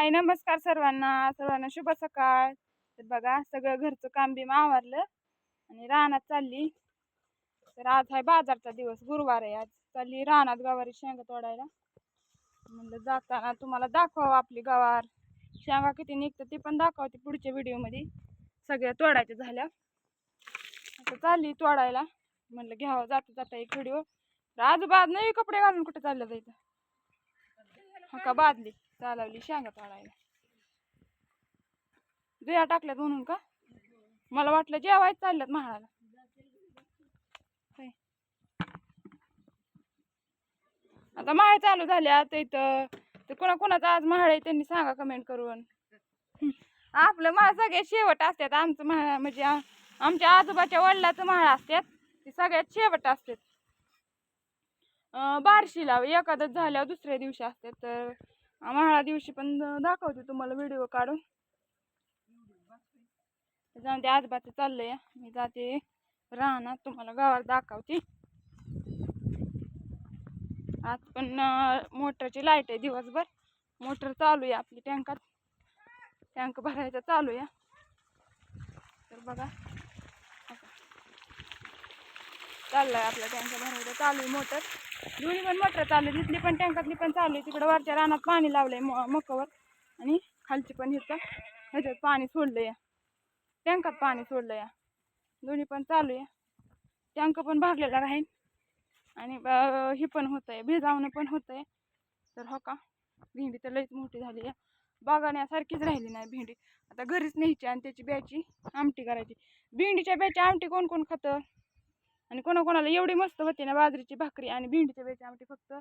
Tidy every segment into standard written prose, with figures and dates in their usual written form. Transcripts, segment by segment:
हाय नमस्कार सर्वांना शुभ सकाळ। तर बघा सगळं घरचं काम बी आवरलं आणि रानात चालली। तर आज आहे बाजारचा दिवस, गुरुवार आहे। आज चालली रानात गवारी शेंगा तोडायला। म्हणलं जाताना तुम्हाला दाखवावं आपली गवार शेंगा किती निघतात ते पण दाखवते पुढच्या व्हिडिओ मध्ये। सगळ्या तोडायच्या झाल्या, आता चालली तोडायला। म्हणलं घ्यावं जाता जाता एक व्हिडिओ। आजूबाज नवी कपडे घालून कुठे चाललं जायचं, हो का बादली चालवली शेंगा तोडायला। दुया टाकल्यात म्हणून का? मला वाटलं जेवायच चालल्यात महाळाला। आता माळ चालू झाल्यात इथं, तर कोणाचा आज महाळ आहे त्यांनी सांगा कमेंट करून। आपलं माळ सगळे शेवट असतात, आमचं महाळ म्हणजे आमच्या आजोबाच्या वडिलाचं महाळ असतात ते सगळ्यात शेवट असतात। बारशीला एकादश झाल्यावर दुसऱ्या दिवशी असतात। तर महाळा दिवशी पण दाखवते तुम्हाला व्हिडिओ काढून। जाऊन ते आजोबाचं चाललंय, मी जाते रानात तुम्हाला गावात दाखवते। आज पण मोटरची लाईट आहे दिवसभर, मोटर चालू आहे आपली टँक भरायचा चालू आहे। तर बघा चाललाय आपला टँक भरायचा चालू आहे, मोटर दोन्ही पण मोटर चालू आहे। तिथली पण टँकातली पण चालू आहे, तिकडे वरच्या रानात पाणी लावलंय मकावर आणि खालची पण ह्याच्यात पाणी सोडलंय, टँकात पाणी सोडलंय। दोन्ही पण चालू आहे, टँक पण भरलेला राहील आणि ही पण होतंय, भिजावणं पण होतंय। तर हो का भेंडी तर लईच मोठी झाली आहे, बघण्यासारखीच राहिली नाही भेंडी। आता घरीच न्यायची आणि त्याची ब्याची आमटी करायची। भेंडीच्या ब्याची आमटी कोण कोण खातं आणि कोणाकोणाला एवढी मस्त होते ना बाजरीची भाकरी आणि भेंडीच्या ब्याची आमटी। फक्त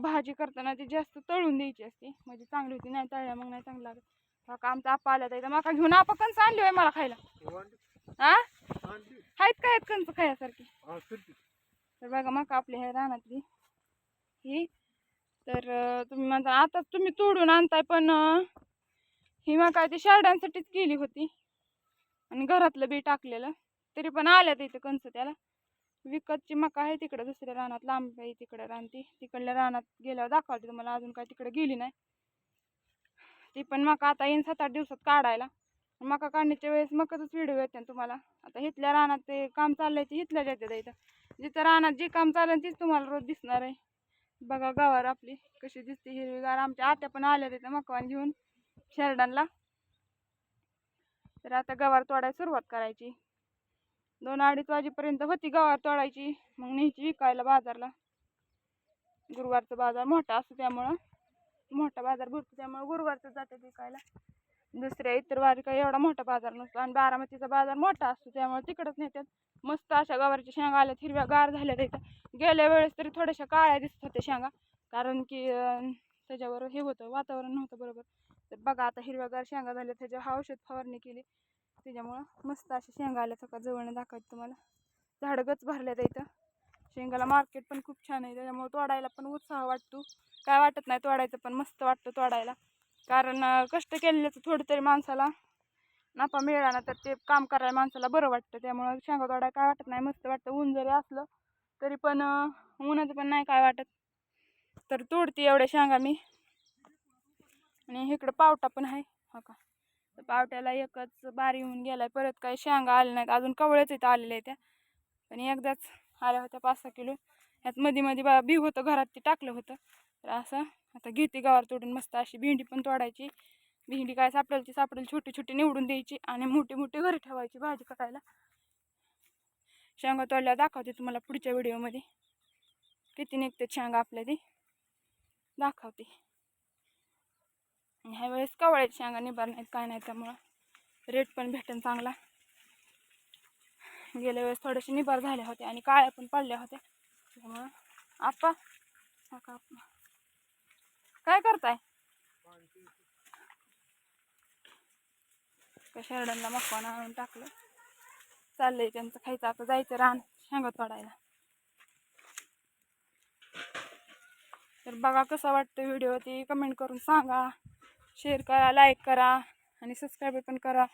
भाजी करताना ती जास्त तळून द्यायची असते म्हणजे चांगली होती, नाही तळल्या मग नाही चांगलं लागत। काका आमचा आपा आल्या तर मका घेऊन आपा कंस आणली होय मला खायला? हा आहेत काय कंस खायसारखी? तर बघा मका आपली ह्या रानातली ही। तर तुम्ही म्हणता आता तुम्ही तोडून आणताय, पण ही मका ती शारडांसाठीच केली होती आणि घरातलं बी टाकलेलं, तरी पण आल्यात इथं कंस त्याला। विकतची मका आहे तिकडे दुसऱ्या रानात, लांब आहे तिकडे रानती, तिकडल्या रानात गेल्यावर दाखवते तुम्हाला। अजून काय तिकडे गेली नाही ती पण मका, आता येईन 7-8 दिवसात काढायला। मका काढण्याच्या वेळेस मकाचाच व्हिडिओ येते तुम्हाला। आता इथल्या रानात ते काम चाललंय ते इथल्या येते इथं, जिथं रानात जे काम चाललं तीच तुम्हाला रोज दिसणार आहे। बघा गवार आपली कशी दिसते हिरवीगार। आमच्या आत्या पण आल्या तिथं मकवान घेऊन शेरडांना। तर आता गवार तोडायला सुरुवात करायची, 2-2:30 वाजेपर्यंत होती गवार तोडायची, मग न्यायची विकायला बाजारला। गुरुवारचा बाजार मोठा असतो त्यामुळं, मोठा बाजार भरतो त्यामुळे गुरुवारचं जाते विकायला। दुसऱ्या इतर वारी काही एवढा मोठा बाजार नसतो आणि बारामतीचा बाजार मोठा असतो त्यामुळे तिकडच नेतात। मस्त अशा गवारीच्या शेंगा आल्यात, हिरव्या गार झाल्या तिथं। गेल्या वेळेस तरी थोड्याशा काळ्या दिसत होत्या शेंगा, कारण की त्याच्यावर हे होतं, वातावरण नव्हतं बरोबर। तर बघा आता हिरव्यागार शेंगा झाल्या, त्याच्यावर औषध फवारणी केली त्याच्यामुळं मस्त अशा शेंगा आल्या। सकाळ जवळने दाखवते तुम्हाला, झाड गच भरल्यात इथं। शेंगाला मार्केट पण खूप छान आहे, त्याच्यामुळे तोडायला पण उत्साह वाटतो। काय वाटत नाही तोडायचं, पण मस्त वाटतं तोडायला, कारण कष्ट केलेल्याचं थोडं तरी माणसाला नफा मिळाला ना तर ते काम करायला माणसाला बरं वाटतं। त्यामुळे शेंगा तोडायला काय वाटत नाही, मस्त वाटतं। ऊन जरी असलं तरी पण उन्हाचं पण नाही काय वाटत। तर तोडते एवढ्या शेंगा मी। आणि इकडं पावटा पण आहे हो का, तर पावट्याला एकच बारी होऊन गेलाय, परत काही शेंगा आल्या नाहीत अजून। कवळेच इथं आलेल्या आहेत त्या, पण एकदाच आल्या होत्या 5-6 किलो। ह्यात मध्ये मध्ये बी होतं घरात, ते टाकलं होतं। तर असं आता घेते गवार तोडून मस्त अशी। भेंडी पण तोडायची, भेंडी काय सापडेल ती सापडेल, छोटी छोटी निवडून द्यायची आणि मोठी मोठी घरी ठेवायची भाजी करायला। शेंगा तोडल्या दाखवते तुम्हाला पुढच्या व्हिडिओमध्ये, किती निघते शेंगा आपल्या ती दाखवते। ह्या वेळेस कवळ्याच्या शेंगा निभार नाहीत काय नाही, त्यामुळं रेट पण भेटेल चांगला। गेल्या वेळेस थोड्याशा निभार झाल्या होत्या आणि काळ्या पण पडल्या होत्या, त्यामुळं आपा काय करताय? शेरडांना मकवान आणून टाकलं, चाललंय त्यांचं खायचं। आता जायचं रान शेंगा तोडायला। तर बघा कसा वाटतं व्हिडिओ ते कमेंट करून सांगा, शेअर करा, लाईक करा आणि सबस्क्राईब पण करा।